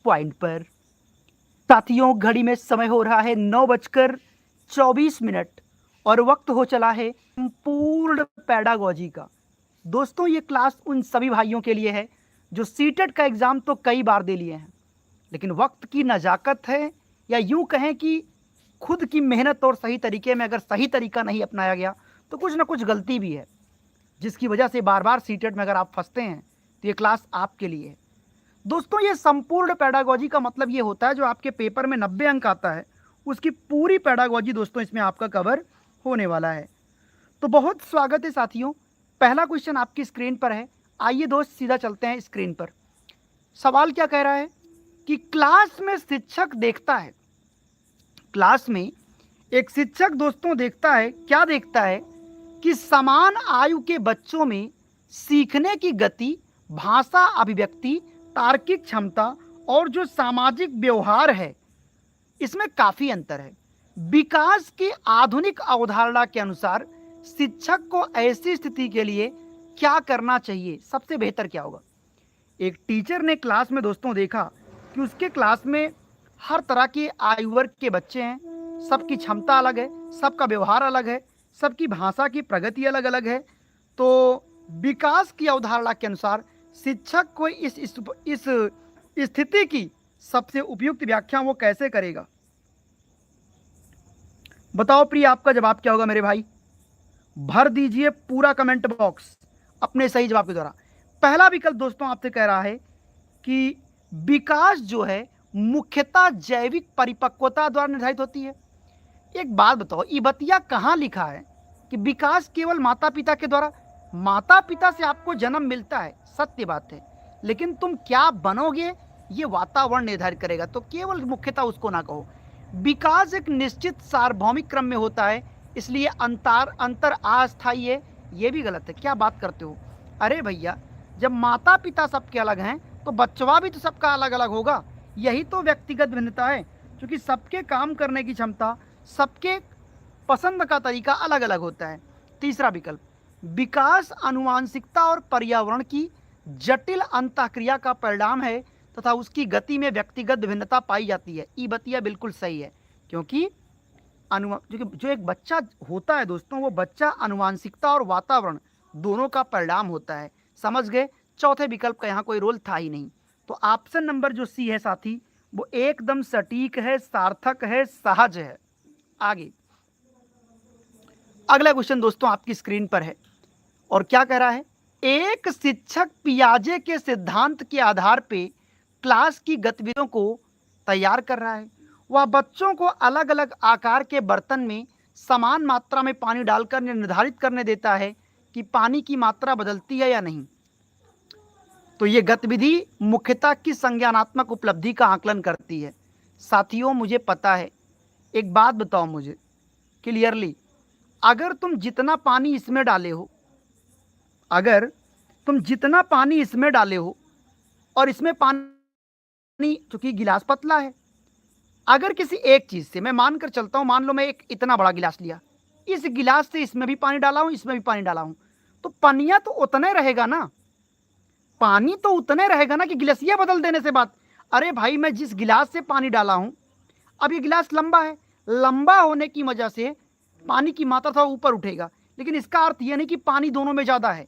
Point पर। साथियों, घड़ी में समय हो रहा है 9:24 और वक्त हो चला है संपूर्ण पैडागॉजी का। दोस्तों, ये क्लास उन सभी भाइयों के लिए है जो सीटेट का एग्जाम तो कई बार दे लिए हैं, लेकिन वक्त की नज़ाकत है, या यूं कहें कि खुद की मेहनत और सही तरीके में अगर सही तरीका नहीं अपनाया गया तो कुछ ना कुछ गलती भी है, जिसकी वजह से बार बार सीटेट में अगर आप फंसते हैं तो ये क्लास आपके लिए है। दोस्तों, ये संपूर्ण पैडागॉजी का मतलब ये होता है जो आपके पेपर में 90 अंक आता है, उसकी पूरी पैडागॉजी दोस्तों इसमें आपका कवर होने वाला है। तो बहुत स्वागत है साथियों। पहला क्वेश्चन आपकी स्क्रीन पर है। आइए दोस्त, सीधा चलते हैं स्क्रीन पर। सवाल क्या कह रहा है कि क्लास में शिक्षक देखता है, क्लास में एक शिक्षक दोस्तों देखता है, क्या देखता है कि समान आयु के बच्चों में सीखने की गति, भाषा अभिव्यक्ति, तार्किक क्षमता और जो सामाजिक व्यवहार है, इसमें काफी अंतर है। विकास की आधुनिक अवधारणा के अनुसार शिक्षक को ऐसी स्थिति के लिए क्या करना चाहिए, सबसे बेहतर क्या होगा। एक टीचर ने क्लास में दोस्तों देखा कि उसके क्लास में हर तरह के आयु वर्ग के बच्चे हैं, सबकी क्षमता अलग है, सबका व्यवहार अलग है, सबकी भाषा की प्रगति अलग अलग है। तो विकास की अवधारणा के अनुसार शिक्षक को इस स्थिति की सबसे उपयुक्त व्याख्या वो कैसे करेगा। बताओ प्रिय, आपका जवाब क्या होगा मेरे भाई? भर दीजिए पूरा कमेंट बॉक्स अपने सही जवाब के द्वारा। पहला विकल्प दोस्तों आपसे कह रहा है कि विकास जो है मुख्यतः जैविक परिपक्वता द्वारा निर्धारित होती है। एक बात बताओ, ये बतिया कहाँ लिखा है कि विकास केवल माता पिता के द्वारा? माता पिता से आपको जन्म मिलता है, सत्य बात है, लेकिन तुम क्या बनोगे ये वातावरण निर्धारित करेगा। तो केवल मुख्यतः उसको ना कहो। विकास एक निश्चित सार्वभौमिक क्रम में होता है, इसलिए अंतर अस्थायी है, ये भी गलत है। क्या बात करते हो? अरे भैया, जब माता पिता सबके अलग हैं तो बच्चवा भी तो सबका अलग अलग होगा। यही तो व्यक्तिगत भिन्नता है, क्योंकि सबके काम करने की क्षमता, सबके पसंद का तरीका अलग अलग होता है। तीसरा विकल्प, विकास आनुवांशिकता और पर्यावरण की जटिल अंतःक्रिया का परिणाम है तथा उसकी गति में व्यक्तिगत भिन्नता पाई जाती है। ई बतिया बिल्कुल सही है, क्योंकि जो एक बच्चा होता है दोस्तों, वो बच्चा आनुवांशिकता और वातावरण दोनों का परिणाम होता है। समझ गए? चौथे विकल्प का यहाँ कोई रोल था ही नहीं। तो ऑप्शन नंबर जो सी है साथी, वो एकदम सटीक है, सार्थक है, सहज है। आगे अगला क्वेश्चन दोस्तों आपकी स्क्रीन पर है, और क्या कह रहा है? एक शिक्षक पियाजे के सिद्धांत के आधार पे क्लास की गतिविधियों को तैयार कर रहा है। वह बच्चों को अलग अलग आकार के बर्तन में समान मात्रा में पानी डालकर निर्धारित करने देता है कि पानी की मात्रा बदलती है या नहीं। तो ये गतिविधि मुख्यतः किस संज्ञानात्मक उपलब्धि का आकलन करती है? साथियों, मुझे पता है, एक बात बताओ मुझे क्लियरली, अगर तुम जितना पानी इसमें डाले हो, अगर तुम जितना पानी इसमें डाले हो और इसमें पानी, चूंकि गिलास पतला है, अगर किसी एक चीज से मैं मानकर चलता हूं, मान लो मैं एक इतना बड़ा गिलास लिया, इस गिलास से इसमें भी पानी डाला हूं, इसमें भी पानी डाला हूं, तो पनिया तो उतना रहेगा ना, पानी तो उतने रहेगा ना कि गिलासिया बदल देने से बात। अरे भाई, मैं जिस गिलास से पानी डाला हूं, अब ये गिलास लंबा है, लंबा होने की वजह से पानी की मात्रा थोड़ा ऊपर उठेगा, लेकिन इसका अर्थ यह नहीं कि पानी दोनों में ज्यादा है।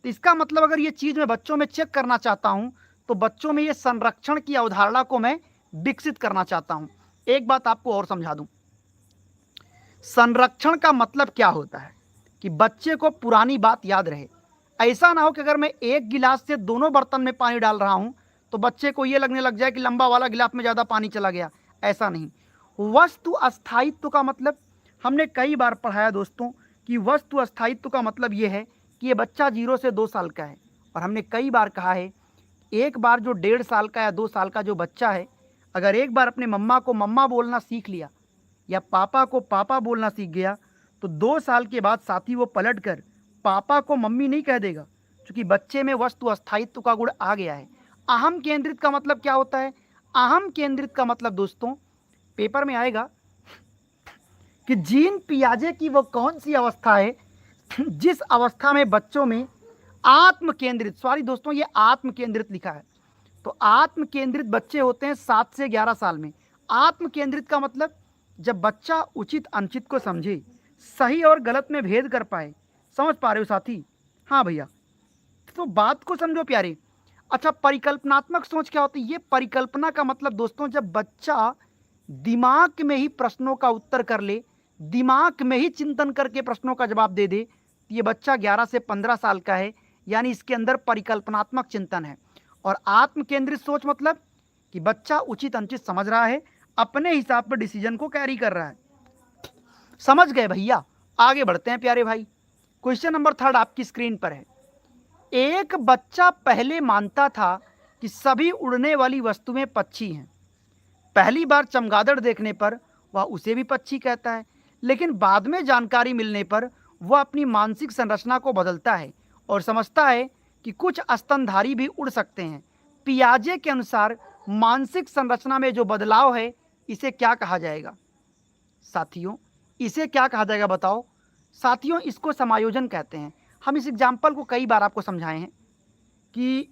तो इसका मतलब अगर ये चीज मैं बच्चों में चेक करना चाहता हूं, तो बच्चों में ये संरक्षण की अवधारणा को मैं विकसित करना चाहता हूं। एक बात आपको और समझा दूं, संरक्षण का मतलब क्या होता है कि बच्चे को पुरानी बात याद रहे। ऐसा ना हो कि अगर मैं एक गिलास से दोनों बर्तन में पानी डाल रहा हूं तो बच्चे को यह लगने लग जाए कि लंबा वाला गिलास में ज्यादा पानी चला गया। ऐसा नहीं। वस्तु अस्थायित्व का मतलब हमने कई बार पढ़ाया दोस्तों कि वस्तु अस्थायित्व का मतलब यह है कि ये बच्चा 0 से 2 साल का है, और हमने कई बार कहा है, एक बार जो 1.5 साल का या 2 साल का जो बच्चा है, अगर एक बार अपने मम्मा को मम्मा बोलना सीख लिया या पापा को पापा बोलना सीख गया, तो 2 साल के बाद साथी वो पलट कर पापा को मम्मी नहीं कह देगा, क्योंकि बच्चे में वस्तु अस्थायित्व का गुण आ गया है। अहम केंद्रित का मतलब क्या होता है? अहम केंद्रित का मतलब दोस्तों पेपर में आएगा कि जीन पियाजे की वो कौन सी अवस्था है जिस अवस्था में बच्चों में आत्म केंद्रित, सॉरी दोस्तों ये आत्म केंद्रित लिखा है, तो आत्म केंद्रित बच्चे होते हैं 7 से 11 साल में। आत्म केंद्रित का मतलब जब बच्चा उचित अनुचित को समझे, सही और गलत में भेद कर पाए। समझ पा रहे हो साथी? हाँ भैया, तो बात को समझो प्यारे। अच्छा, परिकल्पनात्मक सोच क्या होती है? ये परिकल्पना का मतलब दोस्तों, जब बच्चा दिमाग में ही प्रश्नों का उत्तर कर ले, दिमाग में ही चिंतन करके प्रश्नों का जवाब दे दे, तो ये बच्चा 11 से 15 साल का है, यानी इसके अंदर परिकल्पनात्मक चिंतन है। और आत्म केंद्रित सोच मतलब कि बच्चा उचित अनुचित समझ रहा है, अपने हिसाब पर डिसीजन को कैरी कर रहा है। समझ गए भैया? आगे बढ़ते हैं प्यारे भाई। क्वेश्चन नंबर 3 आपकी स्क्रीन पर है। एक बच्चा पहले मानता था कि सभी उड़ने वाली वस्तुएं पक्षी हैं। पहली बार चमगादड़ देखने पर वह उसे भी पक्षी कहता है, लेकिन बाद में जानकारी मिलने पर वह अपनी मानसिक संरचना को बदलता है और समझता है कि कुछ स्तनधारी भी उड़ सकते हैं। पियाजे के अनुसार मानसिक संरचना में जो बदलाव है, इसे क्या कहा जाएगा साथियों? इसे क्या कहा जाएगा बताओ साथियों? इसको समायोजन कहते हैं। हम इस एग्जाम्पल को कई बार आपको समझाए हैं कि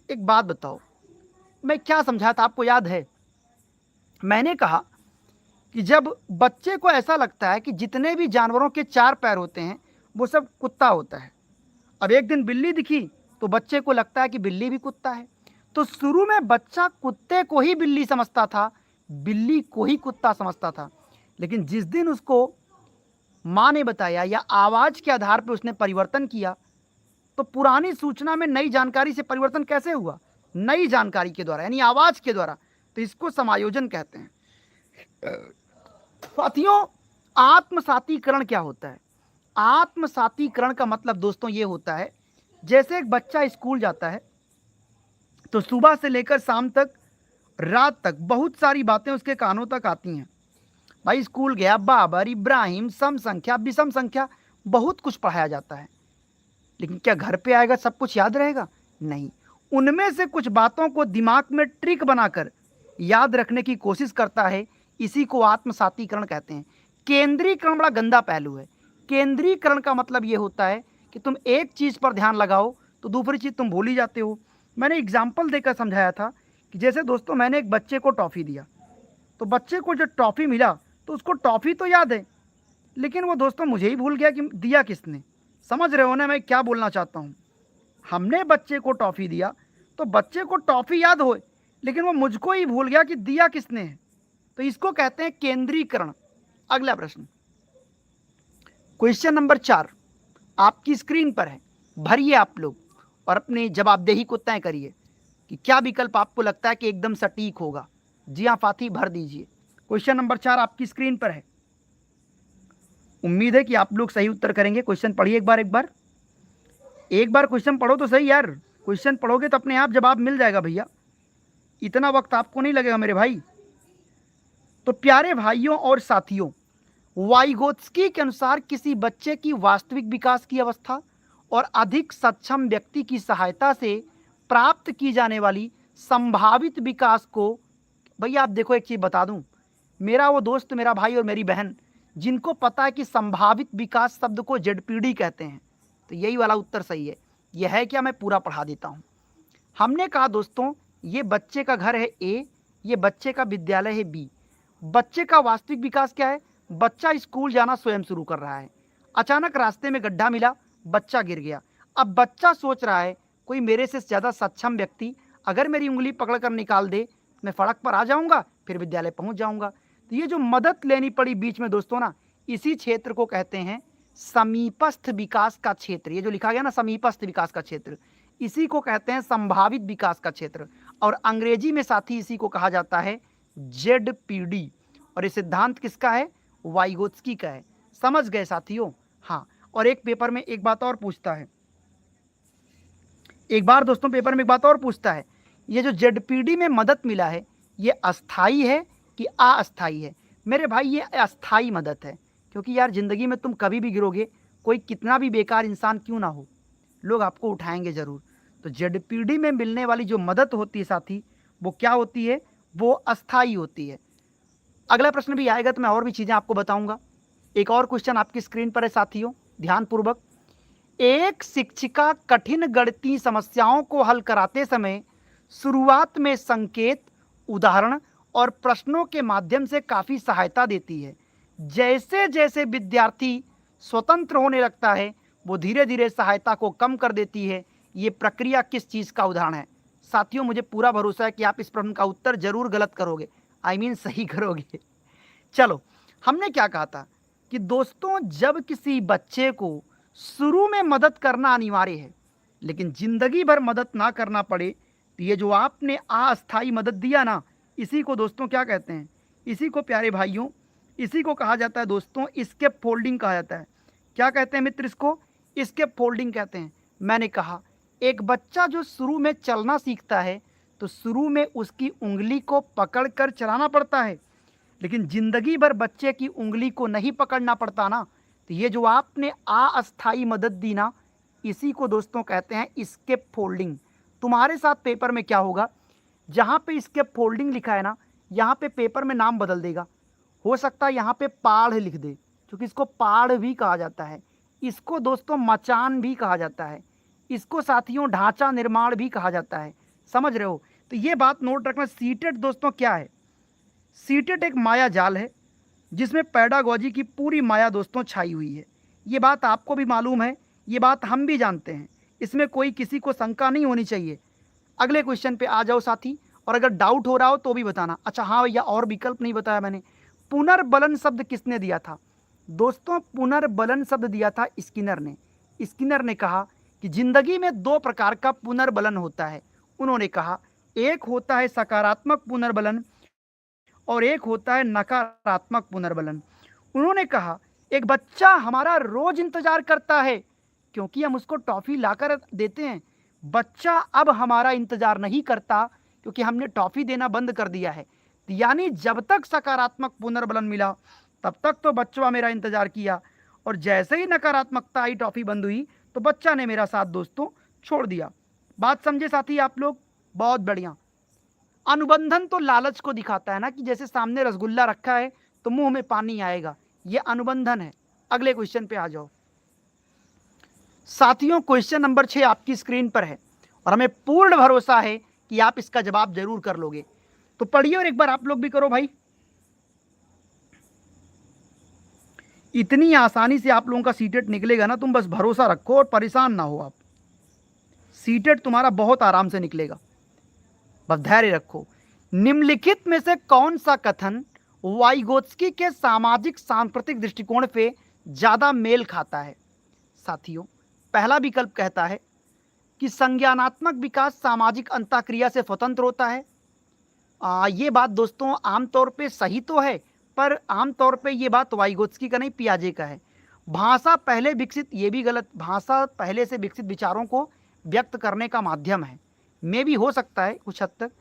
एक बात बताओ, मैं क्या समझाया था आपको याद है? मैंने कहा कि जब बच्चे को ऐसा लगता है कि जितने भी जानवरों के 4 पैर होते हैं वो सब कुत्ता होता है। अब एक दिन बिल्ली दिखी तो बच्चे को लगता है कि बिल्ली भी कुत्ता है। तो शुरू में बच्चा कुत्ते को ही बिल्ली समझता था, बिल्ली को ही कुत्ता समझता था। लेकिन जिस दिन उसको माँ ने बताया या आवाज़ के आधार पर उसने परिवर्तन किया, तो पुरानी सूचना में नई जानकारी से परिवर्तन कैसे हुआ? नई जानकारी के द्वारा, यानी आवाज़ के द्वारा। तो इसको समायोजन कहते हैं। साथियों, आत्मसातीकरण क्या होता है? आत्मसातीकरण का मतलब दोस्तों ये होता है, जैसे एक बच्चा स्कूल जाता है तो सुबह से लेकर शाम तक, रात तक बहुत सारी बातें उसके कानों तक आती हैं। भाई स्कूल गया, बाबर, इब्राहिम, सम संख्या, विषम संख्या, बहुत कुछ पढ़ाया जाता है। लेकिन क्या घर पे आएगा सब कुछ याद रहेगा? नहीं। उनमें से कुछ बातों को दिमाग में ट्रिक बनाकर याद रखने की कोशिश करता है। इसी को आत्मसातीकरण कहते हैं। केंद्रीकरण बड़ा गंदा पहलू है। केंद्रीकरण का मतलब ये होता है कि तुम एक चीज़ पर ध्यान लगाओ तो दूसरी चीज़ तुम भूल ही जाते हो। मैंने एग्जाम्पल देकर समझाया था कि जैसे दोस्तों मैंने एक बच्चे को टॉफ़ी दिया, तो बच्चे को जब टॉफ़ी मिला तो उसको टॉफ़ी तो याद है, लेकिन वो दोस्तों मुझे ही भूल गया कि दिया किसने। समझ रहे हो ना मैं क्या बोलना चाहता हूँ? हमने बच्चे को टॉफ़ी दिया तो बच्चे को टॉफ़ी याद हो, लेकिन वो मुझको ही भूल गया कि दिया किसने है। तो इसको कहते हैं केंद्रीकरण। अगला प्रश्न, क्वेश्चन नंबर 4 आपकी स्क्रीन पर है। भरिए आप लोग और अपनी जवाबदेही को तय करिए कि क्या विकल्प आपको लगता है कि एकदम सटीक होगा। जी हाँ फाती, भर दीजिए। क्वेश्चन नंबर 4 आपकी स्क्रीन पर है। उम्मीद है कि आप लोग सही उत्तर करेंगे। क्वेश्चन पढ़िए एक बार क्वेश्चन पढ़ो तो सही यार। क्वेश्चन पढ़ोगे तो अपने आप जवाब मिल जाएगा भैया, इतना वक्त आपको नहीं लगेगा मेरे भाई। तो प्यारे भाइयों और साथियों, वाइगोत्स्की के अनुसार किसी बच्चे की वास्तविक विकास की अवस्था और अधिक सक्षम व्यक्ति की सहायता से प्राप्त की जाने वाली संभावित विकास को, भैया आप देखो एक चीज़ बता दूं, मेरा वो दोस्त, मेरा भाई और मेरी बहन जिनको पता है कि संभावित विकास शब्द को जेडपीडी कहते हैं, तो यही वाला उत्तर सही है। यह है क्या? मैं पूरा पढ़ा देता हूँ। हमने कहा दोस्तों ये बच्चे का घर है ए, ये बच्चे का विद्यालय है बी। बच्चे का वास्तविक विकास क्या है? बच्चा स्कूल जाना स्वयं शुरू कर रहा है। अचानक रास्ते में गड्ढा मिला, बच्चा गिर गया। अब बच्चा सोच रहा है कोई मेरे से ज़्यादा सक्षम व्यक्ति अगर मेरी उंगली पकड़ कर निकाल दे, मैं सड़क पर आ जाऊंगा, फिर विद्यालय पहुंच जाऊंगा। तो ये जो मदद लेनी पड़ी बीच में दोस्तों ना, इसी क्षेत्र को कहते हैं समीपस्थ विकास का क्षेत्र। ये जो लिखा गया ना समीपस्थ विकास का क्षेत्र, इसी को कहते हैं संभावित विकास का क्षेत्र। और अंग्रेजी में साथी इसी को कहा जाता है जेडपीडी। और ये सिद्धांत किसका है? वाइगोत्स्की का है। समझ गए साथियों? हाँ। और एक पेपर में एक बात और पूछता है, एक बार दोस्तों पेपर में एक बात और पूछता है, ये जो जेडपीडी में मदद मिला है ये अस्थाई है कि अस्थाई है? मेरे भाई ये अस्थाई मदद है, क्योंकि यार ज़िंदगी में तुम कभी भी गिरोगे, कोई कितना भी बेकार इंसान क्यों ना हो, लोग आपको उठाएंगे ज़रूर। तो जेडपीडी में मिलने वाली जो मदद होती है साथी, वो क्या होती है? वो अस्थाई होती है। अगला प्रश्न भी आएगा तो मैं और भी चीज़ें आपको बताऊंगा। एक और क्वेश्चन आपकी स्क्रीन पर है साथियों, ध्यानपूर्वक। एक शिक्षिका कठिन गणितीय समस्याओं को हल कराते समय शुरुआत में संकेत, उदाहरण और प्रश्नों के माध्यम से काफ़ी सहायता देती है। जैसे जैसे विद्यार्थी स्वतंत्र होने लगता है, वो धीरे धीरे सहायता को कम कर देती है। ये प्रक्रिया किस चीज़ का उदाहरण है? साथियों, मुझे पूरा भरोसा है कि आप इस प्रश्न का उत्तर जरूर गलत करोगे, सही करोगे। चलो, हमने क्या कहा था कि दोस्तों, जब किसी बच्चे को शुरू में मदद करना अनिवार्य है, लेकिन जिंदगी भर मदद ना करना पड़े, तो ये जो आपने अस्थायी मदद दिया ना, इसी को दोस्तों क्या कहते हैं? इसी को प्यारे भाइयों, इसी को कहा जाता है दोस्तों स्केप फोल्डिंग कहा जाता है। क्या कहते हैं मित्र? इसको स्केप फोल्डिंग कहते हैं। मैंने कहा एक बच्चा जो शुरू में चलना सीखता है, तो शुरू में उसकी उंगली को पकड़ कर चलाना पड़ता है, लेकिन जिंदगी भर बच्चे की उंगली को नहीं पकड़ना पड़ता ना। तो ये जो आपने अस्थायी मदद दी ना, इसी को दोस्तों कहते हैं स्केप फोल्डिंग। तुम्हारे साथ पेपर में क्या होगा, जहाँ पे स्केप फोल्डिंग लिखा है ना, यहाँ पे पेपर में नाम बदल देगा। हो सकता है यहाँ पे पाढ़ लिख दे, क्योंकि इसको पाढ़ भी कहा जाता है। इसको दोस्तों मचान भी कहा जाता है। इसको साथियों ढांचा निर्माण भी कहा जाता है। समझ रहे हो? तो ये बात नोट रखना। सीटेट दोस्तों क्या है? सीटेट एक माया जाल है जिसमें पेडागोजी की पूरी माया दोस्तों छाई हुई है। ये बात आपको भी मालूम है, ये बात हम भी जानते हैं। इसमें कोई किसी को शंका नहीं होनी चाहिए। अगले क्वेश्चन पे आ जाओ साथी, और अगर डाउट हो रहा हो तो भी बताना। अच्छा हाँ भैया, और विकल्प नहीं बताया मैंने। पुनर्बलन शब्द किसने दिया था? दोस्तों पुनर्बलन शब्द दिया था स्किनर ने। स्किनर ने कहा कि जिंदगी में दो प्रकार का पुनर्बलन होता है। उन्होंने कहा एक होता है सकारात्मक पुनर्बलन और एक होता है नकारात्मक पुनर्बलन। उन्होंने कहा एक बच्चा हमारा रोज इंतजार करता है क्योंकि हम उसको टॉफी लाकर देते हैं। बच्चा अब हमारा इंतजार नहीं करता क्योंकि हमने टॉफी देना बंद कर दिया है। यानी जब तक सकारात्मक पुनर्बलन मिला तब तक तो बच्चा मेरा इंतजार किया, और जैसे ही नकारात्मकता आई, टॉफी बंद हुई, तो बच्चा ने मेरा साथ दोस्तों छोड़ दिया। बात समझे साथी आप लोग? बहुत बढ़िया। अनुबंधन तो लालच को दिखाता है ना, कि जैसे सामने रसगुल्ला रखा है तो मुंह में पानी आएगा, ये अनुबंधन है। अगले क्वेश्चन पे आ जाओ साथियों। क्वेश्चन नंबर 6 आपकी स्क्रीन पर है और हमें पूर्ण भरोसा है कि आप इसका जवाब जरूर कर लोगे। तो पढ़िए और एक बार आप लोग भी करो भाई। इतनी आसानी से आप लोगों का सीटेट निकलेगा ना, तुम बस भरोसा रखो और परेशान ना हो आप। सीटेट तुम्हारा बहुत आराम से निकलेगा, बस धैर्य रखो। निम्नलिखित में से कौन सा कथन वाइगोत्स्की के सामाजिक सांस्कृतिक दृष्टिकोण पे ज्यादा मेल खाता है? साथियों, पहला विकल्प कहता है कि संज्ञानात्मक विकास सामाजिक अंतःक्रिया से स्वतंत्र होता है। ये बात दोस्तों आमतौर पे सही तो है, पर आमतौर पे ये बात वाइगोत्स्की का नहीं, पियाजे का है। भाषा पहले विकसित, ये भी गलत। भाषा पहले से विकसित विचारों को व्यक्त करने का माध्यम है। में भी हो सकता है कुछ हद तक।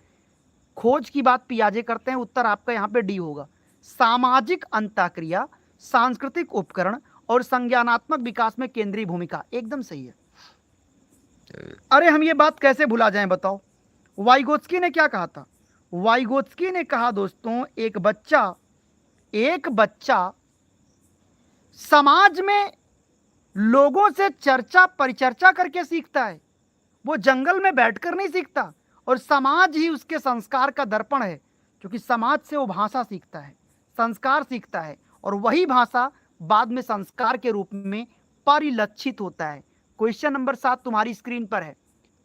खोज की बात पियाजे करते हैं, उत्तर आपका यहाँ पे डी होगा। सामाजिक अंतःक्रिया, सांस्कृतिक उपकरण और संज्ञानात्मक विकास में केंद्रीय भूमिका, एकदम सही है। अरे हम ये बात कैसे भुला जाएं बताओ। वाइगोत्स्की ने क्या कहा था? वाइगोत्स्की ने कहा दोस्तों एक बच्चा समाज में लोगों से चर्चा परिचर्चा करके सीखता है। वो जंगल में बैठकर नहीं सीखता, और समाज ही उसके संस्कार का दर्पण है, क्योंकि समाज से वो भाषा सीखता है, संस्कार सीखता है, और वही भाषा बाद में संस्कार के रूप में परिलक्षित होता है। क्वेश्चन नंबर 7 तुम्हारी स्क्रीन पर है।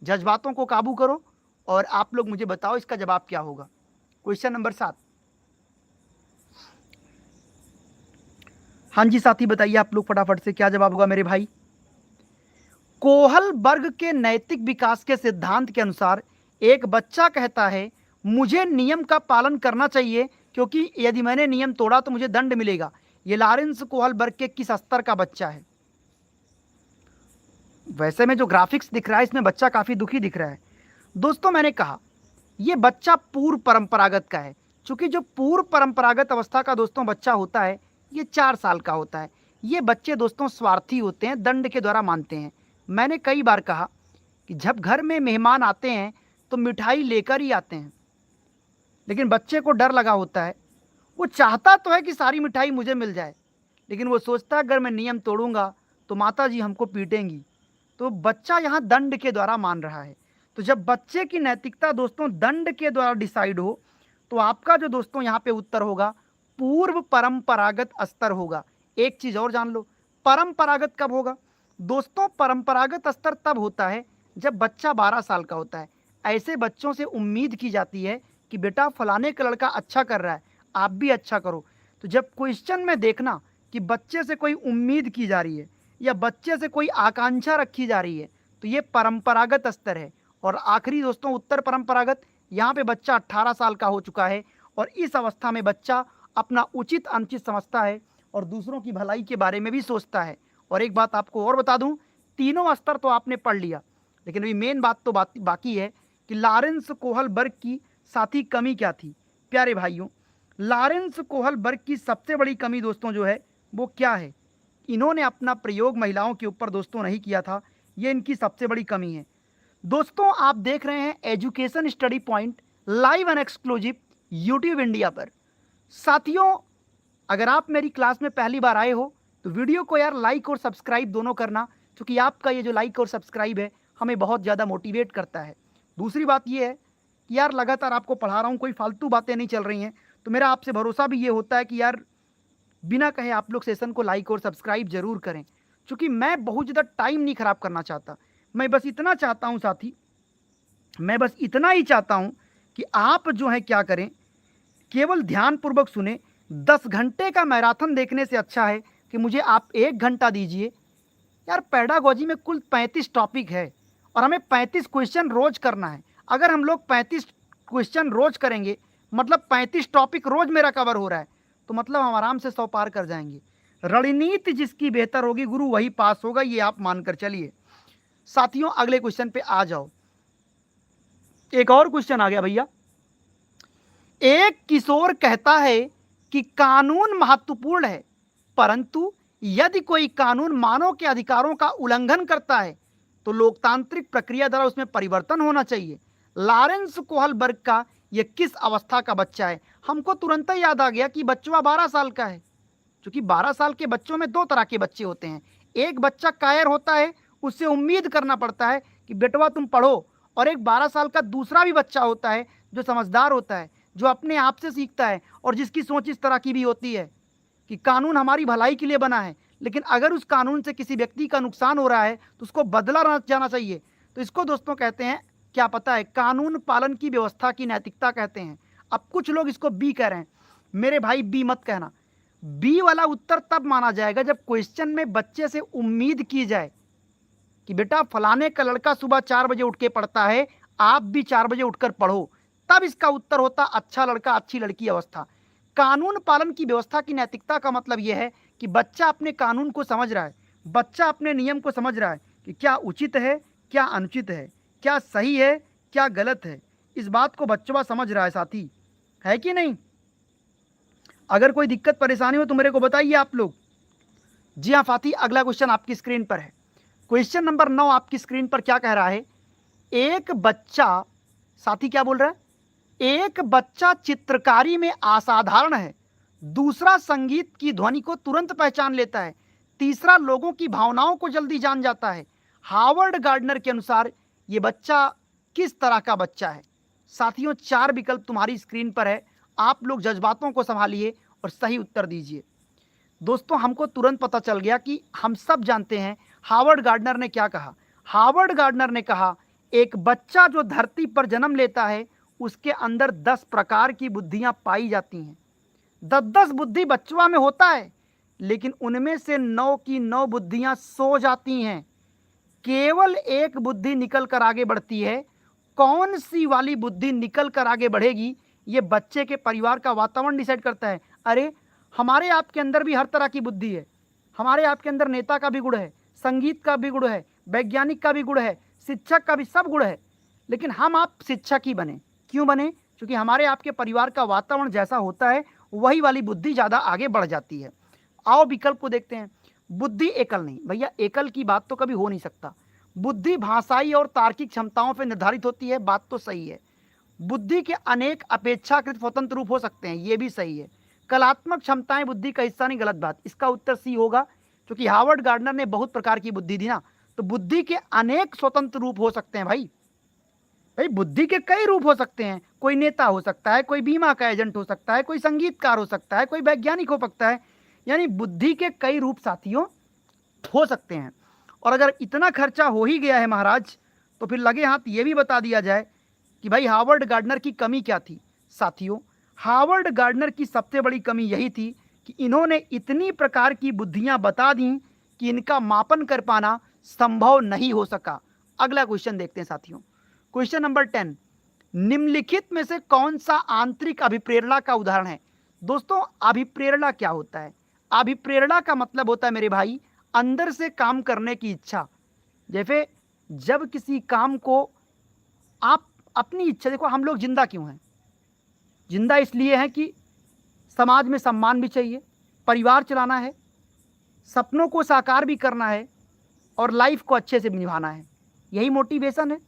जज्बातों को काबू करो और आप लोग मुझे बताओ इसका जवाब क्या होगा। Question number 7। हाँ जी साथी, बताइए आप लोग फटाफट से, क्या जवाब होगा मेरे भाई? कोहलबर्ग के नैतिक विकास के सिद्धांत के अनुसार एक बच्चा कहता है मुझे नियम का पालन करना चाहिए क्योंकि यदि मैंने नियम तोड़ा तो मुझे दंड मिलेगा। ये लॉरेंस कोहलबर्ग के किस स्तर का बच्चा है? वैसे में जो ग्राफिक्स दिख रहा है इसमें बच्चा काफी दुखी दिख रहा है। दोस्तों मैंने कहा ये बच्चा पूर्व परंपरागत का है। चूंकि जो पूर्व परंपरागत अवस्था का दोस्तों बच्चा होता है ये 4 साल का होता है। ये बच्चे दोस्तों स्वार्थी होते हैं, दंड के द्वारा मानते हैं। मैंने कई बार कहा कि जब घर में मेहमान आते हैं तो मिठाई लेकर ही आते हैं, लेकिन बच्चे को डर लगा होता है। वो चाहता तो है कि सारी मिठाई मुझे मिल जाए, लेकिन वो सोचता है अगर मैं नियम तोड़ूंगा तो माता जी हमको पीटेंगी। तो बच्चा यहाँ दंड के द्वारा मान रहा है। तो जब बच्चे की नैतिकता दोस्तों दंड के द्वारा डिसाइड हो, तो आपका जो दोस्तों यहाँ पे उत्तर होगा पूर्व परंपरागत स्तर होगा। एक चीज और जान लो, परंपरागत कब होगा दोस्तों? परंपरागत स्तर तब होता है जब बच्चा 12 साल का होता है। ऐसे बच्चों से उम्मीद की जाती है कि बेटा फलाने का लड़का अच्छा कर रहा है, आप भी अच्छा करो। तो जब क्वेश्चन में देखना कि बच्चे से कोई उम्मीद की जा रही है या बच्चे से कोई आकांक्षा रखी जा रही है, तो ये परंपरागत स्तर है। और आखिरी दोस्तों उत्तर परंपरागत, यहाँ पे बच्चा 18 साल का हो चुका है और इस अवस्था में बच्चा अपना उचित अनुचित समझता है और दूसरों की भलाई के बारे में भी सोचता है। और एक बात आपको और बता दूं, तीनों स्तर तो आपने पढ़ लिया, लेकिन अभी मेन बात तो बाकी है कि लॉरेंस कोहलबर्ग की साथी कमी क्या थी। प्यारे भाइयों, लॉरेंस कोहलबर्ग की सबसे बड़ी कमी दोस्तों जो है वो क्या है? इन्होंने अपना प्रयोग महिलाओं के ऊपर दोस्तों नहीं किया था, ये इनकी सबसे बड़ी कमी है। दोस्तों आप देख रहे हैं education study point live and exclusive YouTube India पर। साथियों, अगर आप मेरी क्लास में पहली बार आए हो तो वीडियो को यार लाइक और सब्सक्राइब दोनों करना, क्योंकि आपका ये जो लाइक और सब्सक्राइब है हमें बहुत ज़्यादा मोटिवेट करता है। दूसरी बात ये है कि यार लगातार आपको पढ़ा रहा हूँ, कोई फालतू बातें नहीं चल रही हैं, तो मेरा आपसे भरोसा भी ये होता है कि यार बिना कहे आप लोग सेशन को लाइक और सब्सक्राइब जरूर करें, क्योंकि मैं बहुत ज़्यादा टाइम नहीं ख़राब करना चाहता। मैं बस इतना चाहता हूँ साथी, मैं बस इतना ही चाहता हूँ कि आप जो है क्या करें, केवल ध्यानपूर्वक सुने। 10 घंटे का मैराथन देखने से अच्छा है कि मुझे आप 1 घंटा दीजिए। यार पेडागोजी में कुल 35 टॉपिक है और हमें 35 क्वेश्चन रोज करना है। अगर हम लोग 35 क्वेश्चन रोज करेंगे, मतलब 35 टॉपिक रोज मेरा कवर हो रहा है, तो मतलब हम आराम से 100 पार कर जाएंगे। रणनीति जिसकी बेहतर होगी गुरु वही पास होगा, ये आप मानकर चलिए। साथियों अगले क्वेश्चन पे आ जाओ। एक और क्वेश्चन आ गया भैया। एक किशोर कहता है कि कानून महत्वपूर्ण है, परंतु यदि कोई कानून मानव के अधिकारों का उल्लंघन करता है तो लोकतांत्रिक प्रक्रिया द्वारा उसमें परिवर्तन होना चाहिए। लॉरेंस कोहलबर्ग का यह किस अवस्था का बच्चा है? हमको तुरंत ही याद आ गया कि बच्चा 12 साल का है, क्योंकि 12 साल के बच्चों में 2 तरह के बच्चे होते हैं। एक बच्चा कायर होता है, उससे उम्मीद करना पड़ता है कि बेटवा तुम पढ़ो, और एक 12 साल का दूसरा भी बच्चा होता है जो समझदार होता है, जो अपने आप से सीखता है और जिसकी सोच इस तरह की भी होती है कि कानून हमारी भलाई के लिए बना है, लेकिन अगर उस कानून से किसी व्यक्ति का नुकसान हो रहा है तो उसको बदला जाना चाहिए। तो इसको दोस्तों कहते हैं, क्या पता है, कानून पालन की व्यवस्था की नैतिकता कहते हैं। अब कुछ लोग इसको बी कह रहे हैं, मेरे भाई बी मत कहना। बी वाला उत्तर तब माना जाएगा जब क्वेश्चन में बच्चे से उम्मीद की जाए कि बेटा फलाने का लड़का सुबह 4 बजे उठ के पढ़ता है, आप भी 4 बजे उठकर पढ़ो, तब इसका उत्तर होता अच्छा लड़का अच्छी लड़की अवस्था। कानून पालन की व्यवस्था की नैतिकता का मतलब यह है कि बच्चा अपने कानून को समझ रहा है, बच्चा अपने नियम को समझ रहा है कि क्या उचित है, क्या अनुचित है, क्या सही है, क्या गलत है। इस बात को बच्चा समझ रहा है साथी, है कि नहीं? अगर कोई दिक्कत परेशानी हो तो मेरे को बताइए आप लोग। जी हाँ फाती, अगला क्वेश्चन आपकी स्क्रीन पर है। क्वेश्चन नंबर 9 आपकी स्क्रीन पर क्या कह रहा है? एक बच्चा, साथी क्या बोल रहा है? एक बच्चा चित्रकारी में असाधारण है, दूसरा संगीत की ध्वनि को तुरंत पहचान लेता है, तीसरा लोगों की भावनाओं को जल्दी जान जाता है। हार्वर्ड गार्डनर के अनुसार ये बच्चा किस तरह का बच्चा है? साथियों 4 विकल्प तुम्हारी स्क्रीन पर है, आप लोग जज्बातों को संभालिए और सही उत्तर दीजिए। दोस्तों हमको तुरंत पता चल गया कि हम सब जानते हैं हार्वर्ड गार्डनर ने क्या कहा। हार्वर्ड गार्डनर ने कहा एक बच्चा जो धरती पर जन्म लेता है उसके अंदर 10 प्रकार की बुद्धियां पाई जाती हैं। 10-10 बुद्धि बच्चों में होता है, लेकिन उनमें से 9 की 9 बुद्धियां सो जाती हैं, केवल एक बुद्धि निकल कर आगे बढ़ती है। कौन सी वाली बुद्धि निकल कर आगे बढ़ेगी, ये बच्चे के परिवार का वातावरण डिसाइड करता है। अरे हमारे आपके अंदर भी हर तरह की बुद्धि है, हमारे आपके अंदर नेता का भी गुण है, संगीत का भी गुण है, वैज्ञानिक का भी गुण है, शिक्षक का भी सब गुण है, लेकिन हम आप शिक्षक ही बने। क्यों बने? क्योंकि हमारे आपके परिवार का वातावरण जैसा होता है वही वाली बुद्धि ज़्यादा आगे बढ़ जाती है। आओ विकल्प को देखते हैं। बुद्धि एकल नहीं भैया, एकल की बात तो कभी हो नहीं सकता। बुद्धि भाषाई और तार्किक क्षमताओं पर निर्धारित होती है, बात तो सही है। बुद्धि के अनेक अपेक्षाकृत स्वतंत्र रूप हो सकते हैं, ये भी सही है। कलात्मक क्षमताएं बुद्धि का हिस्सा नहीं, गलत बात। इसका उत्तर सी होगा, क्योंकि हार्वर्ड गार्डनर ने बहुत प्रकार की बुद्धि दी ना, तो बुद्धि के अनेक स्वतंत्र रूप हो सकते हैं भाई। भाई बुद्धि के कई रूप हो सकते हैं, कोई नेता हो सकता है, कोई बीमा का एजेंट हो सकता है, कोई संगीतकार हो सकता है, कोई वैज्ञानिक हो सकता है। यानी बुद्धि के कई रूप साथियों हो सकते हैं। और अगर इतना खर्चा हो ही गया है महाराज, तो फिर लगे हाथ ये भी बता दिया जाए कि भाई हार्वर्ड गार्डनर की कमी क्या थी। साथियों, हार्वर्ड गार्डनर की सबसे बड़ी कमी यही थी कि इन्होंने इतनी प्रकार की बुद्धियां बता दी कि इनका मापन कर पाना संभव नहीं हो सका। अगला क्वेश्चन देखते हैं साथियों। क्वेश्चन नंबर 10, निम्नलिखित में से कौन सा आंतरिक अभिप्रेरणा का उदाहरण है। दोस्तों, अभिप्रेरणा क्या होता है? अभिप्रेरणा का मतलब होता है मेरे भाई अंदर से काम करने की इच्छा। जैसे जब किसी काम को आप अपनी इच्छा, देखो हम लोग जिंदा क्यों हैं? जिंदा इसलिए हैं कि समाज में सम्मान भी चाहिए, परिवार चलाना है, सपनों को साकार भी करना है और लाइफ को अच्छे से निभाना है। यही मोटिवेशन है।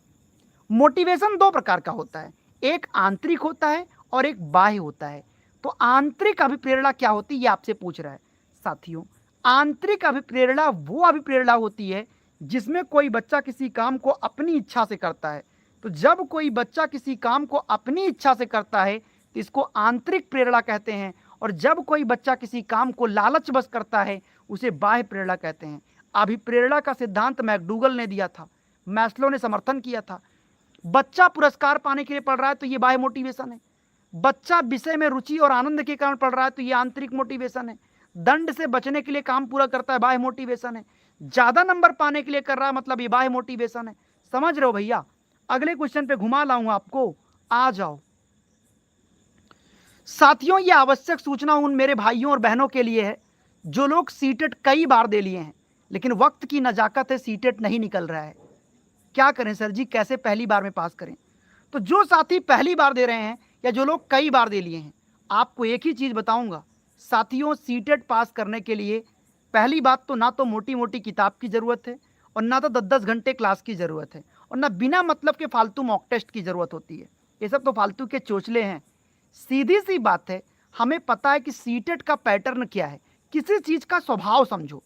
मोटिवेशन दो प्रकार का होता है, एक आंतरिक होता है और एक बाह्य होता है। तो आंतरिक अभिप्रेरणा क्या होती है ये आपसे पूछ रहा है साथियों। आंतरिक अभिप्रेरणा वो अभिप्रेरणा होती है जिसमें कोई बच्चा किसी काम को अपनी इच्छा से करता है। तो जब कोई बच्चा किसी काम को अपनी इच्छा से करता है तो इसको आंतरिक प्रेरणा कहते हैं, और जब कोई बच्चा किसी काम को लालच बस करता है उसे बाह्य प्रेरणा कहते हैं। अभिप्रेरणा का सिद्धांत मैकडूगल ने दिया था, मैस्लो ने समर्थन किया था। बच्चा पुरस्कार पाने के लिए पढ़ रहा है तो ये बाह्य मोटिवेशन है। बच्चा विषय में रुचि और आनंद के कारण पढ़ रहा है तो ये आंतरिक मोटिवेशन है। दंड से बचने के लिए काम पूरा करता है, बाह्य मोटिवेशन है। ज्यादा नंबर पाने के लिए कर रहा है, मतलब ये बाह्य मोटिवेशन है। समझ रहे हो भैया? अगले क्वेश्चन पे घुमा लाऊंगा आपको, आ जाओ साथियों। ये आवश्यक सूचना उन मेरे भाइयों और बहनों के लिए है जो लोग सीटेट कई बार दे लिए हैं लेकिन वक्त की नजाकत है सीटेट नहीं निकल रहा है। क्या करें सर जी, कैसे पहली बार में पास करें? तो जो साथी पहली बार दे रहे हैं या जो लोग कई बार दे लिए हैं, आपको एक ही चीज़ बताऊंगा साथियों। सीटेट पास करने के लिए पहली बात तो ना तो मोटी मोटी किताब की ज़रूरत है और ना तो 10-10 घंटे क्लास की ज़रूरत है और ना बिना मतलब के फालतू मॉक टेस्ट की ज़रूरत होती है। ये सब तो फालतू के चोचले हैं। सीधी सी बात है, हमें पता है कि सीटेट का पैटर्न क्या है। किसी चीज़ का स्वभाव समझो,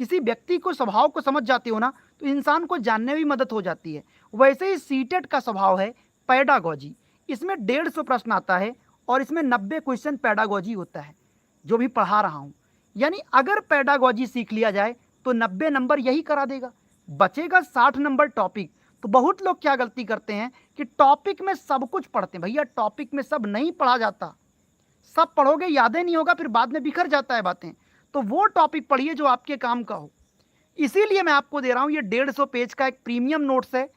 किसी व्यक्ति को स्वभाव को समझ जाते हो ना तो इंसान को जानने में भी मदद हो जाती है। वैसे ही सीटेट का स्वभाव है पैडागॉजी। इसमें 150 प्रश्न आता है और इसमें 90 क्वेश्चन पैडागॉजी होता है जो भी पढ़ा रहा हूँ। यानी अगर पैडागॉजी सीख लिया जाए तो 90 नंबर यही करा देगा, बचेगा 60 नंबर टॉपिक। तो बहुत लोग क्या गलती करते हैं कि टॉपिक में सब कुछ पढ़ते हैं। भैया टॉपिक में सब नहीं पढ़ा जाता, सब पढ़ोगे यादें नहीं होगा, फिर बाद में बिखर जाता है बातें। तो वो टॉपिक पढ़िए जो आपके काम का हो। इसीलिए मैं आपको दे रहा हूं ये 150 पेज का एक प्रीमियम नोट्स है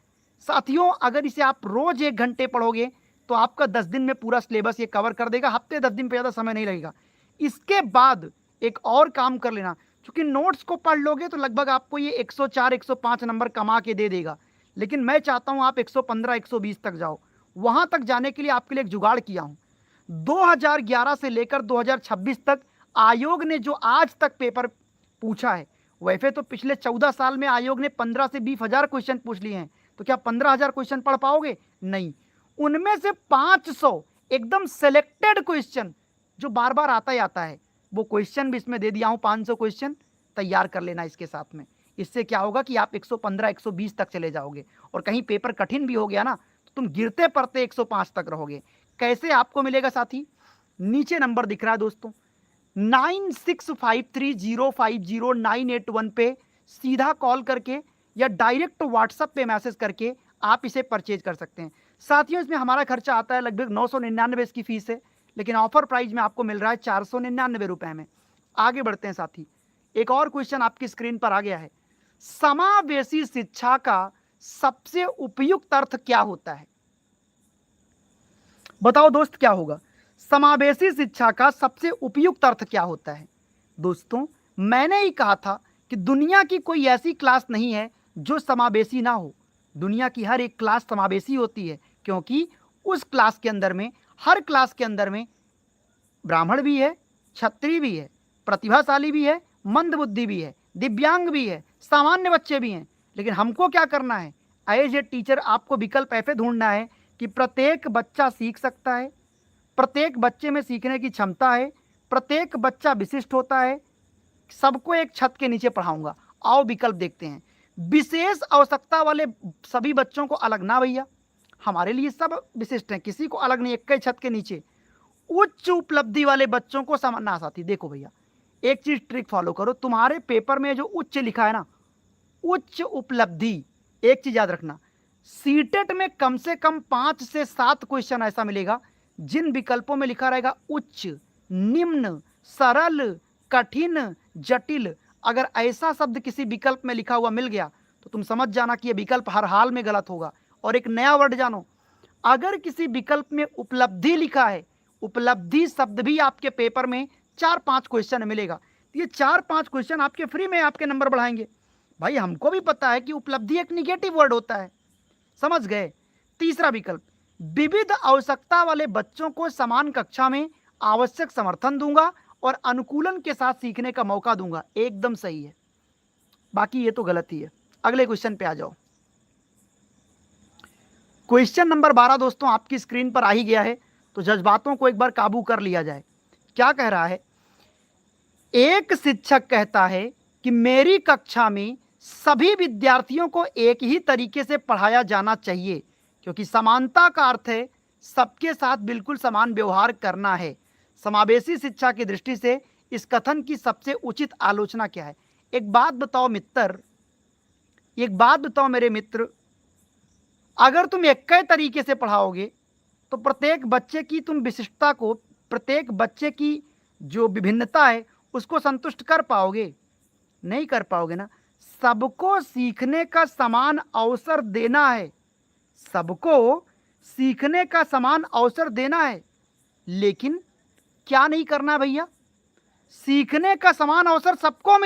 साथियों। अगर इसे आप रोज 1 घंटे पढ़ोगे तो आपका 10 दिन में पूरा सिलेबस ये कवर कर देगा। हफ्ते 10 दिन पे ज़्यादा समय नहीं लगेगा। इसके बाद एक और काम कर लेना, क्योंकि नोट्स को पढ़ लोगे तो लगभग आपको ये 104-105 नंबर कमा के दे देगा, लेकिन मैं चाहता हूं आप 115-120 तक जाओ। वहां तक जाने के लिए आपके लिए एक जुगाड़ किया हूं। 2011 से लेकर 2026 तक आयोग ने जो आज तक पेपर पूछा है, वैसे तो पिछले 14 साल में आयोग ने 15 से 20 हजार क्वेश्चन पूछ लिए हैं, तो क्या 15,000 क्वेश्चन पढ़ पाओगे? नहीं। उनमें से 500 एकदम सेलेक्टेड क्वेश्चन जो बार बार आता ही आता है, वो क्वेश्चन भी इसमें दे दिया हूं। 500 क्वेश्चन तैयार कर लेना इसके साथ में। इससे क्या होगा कि आप 115-120 तक चले जाओगे, और कहीं पेपर कठिन भी हो गया ना तो तुम गिरते पड़ते 105 तक रहोगे। कैसे आपको मिलेगा साथी? नीचे नंबर दिख रहा है दोस्तों, 9653050981 पे सीधा कॉल करके या डायरेक्ट व्हाट्सएप पे मैसेज करके आप इसे परचेज कर सकते हैं। साथियों इसमें हमारा खर्चा आता है लगभग 999 इसकी फीस है, लेकिन ऑफर प्राइस में आपको मिल रहा है 499 रुपए में। आगे बढ़ते हैं साथी, एक और क्वेश्चन आपकी स्क्रीन पर आ गया है। समावेशी शिक्षा का सबसे उपयुक्त अर्थ क्या होता है? बताओ दोस्त क्या होगा? समावेशी शिक्षा का सबसे उपयुक्त अर्थ क्या होता है? दोस्तों मैंने ही कहा था कि दुनिया की कोई ऐसी क्लास नहीं है जो समावेशी ना हो। दुनिया की हर एक क्लास समावेशी होती है, क्योंकि उस क्लास के अंदर में, हर क्लास के अंदर में ब्राह्मण भी है, क्षत्रिय भी है, प्रतिभाशाली भी है, मंदबुद्धि भी है, दिव्यांग भी है, सामान्य बच्चे भी हैं। लेकिन हमको क्या करना है? एज ए टीचर आपको विकल्प ऐसे ढूंढना है कि प्रत्येक बच्चा सीख सकता है, प्रत्येक बच्चे में सीखने की क्षमता है, प्रत्येक बच्चा विशिष्ट होता है, सबको एक छत के नीचे पढ़ाऊंगा। आओ विकल्प देखते हैं। विशेष आवश्यकता वाले सभी बच्चों को अलग ना भैया, हमारे लिए सब विशिष्ट हैं, किसी को अलग नहीं, एक ही छत के नीचे। उच्च उपलब्धि वाले बच्चों को समझना साथी, देखो भैया एक चीज ट्रिक फॉलो करो, तुम्हारे पेपर में जो उच्च लिखा है ना, उच्च उपलब्धि, एक चीज याद रखना, सीटेट में कम से कम 5 से 7 क्वेश्चन ऐसा मिलेगा जिन विकल्पों में लिखा रहेगा उच्च, निम्न, सरल, कठिन, जटिल। अगर ऐसा शब्द किसी विकल्प में लिखा हुआ मिल गया तो तुम समझ जाना कि यह विकल्प हर हाल में गलत होगा। और एक नया वर्ड जानो, अगर किसी विकल्प में उपलब्धि लिखा है, उपलब्धि शब्द भी आपके पेपर में 4-5 क्वेश्चन मिलेगा, तो ये 4-5 क्वेश्चन आपके फ्री में आपके नंबर बढ़ाएंगे। भाई हमको भी पता है कि उपलब्धि एक निगेटिव वर्ड होता है, समझ गए। तीसरा विकल्प, विविध आवश्यकता वाले बच्चों को समान कक्षा में आवश्यक समर्थन दूंगा और अनुकूलन के साथ सीखने का मौका दूंगा, एकदम सही है, बाकी ये तो गलत ही है। अगले क्वेश्चन पे आ जाओ। क्वेश्चन नंबर 12 दोस्तों आपकी स्क्रीन पर आ ही गया है, तो जज्बातों को एक बार काबू कर लिया जाए। क्या कह रहा है, एक शिक्षक कहता है कि मेरी कक्षा में सभी विद्यार्थियों को एक ही तरीके से पढ़ाया जाना चाहिए, क्योंकि समानता का अर्थ है सबके साथ बिल्कुल समान व्यवहार करना है। समावेशी शिक्षा की दृष्टि से इस कथन की सबसे उचित आलोचना क्या है? एक बात बताओ मित्र, एक बात बताओ मेरे मित्र, अगर तुम एक ही तरीके से पढ़ाओगे तो प्रत्येक बच्चे की तुम विशिष्टता को, प्रत्येक बच्चे की जो विभिन्नता है उसको संतुष्ट कर पाओगे? नहीं कर पाओगे ना। सबको सीखने का समान अवसर देना है, सबको सीखने का समान अवसर देना है, लेकिन क्या नहीं करना है भैया? सीखने का समान अवसर सबको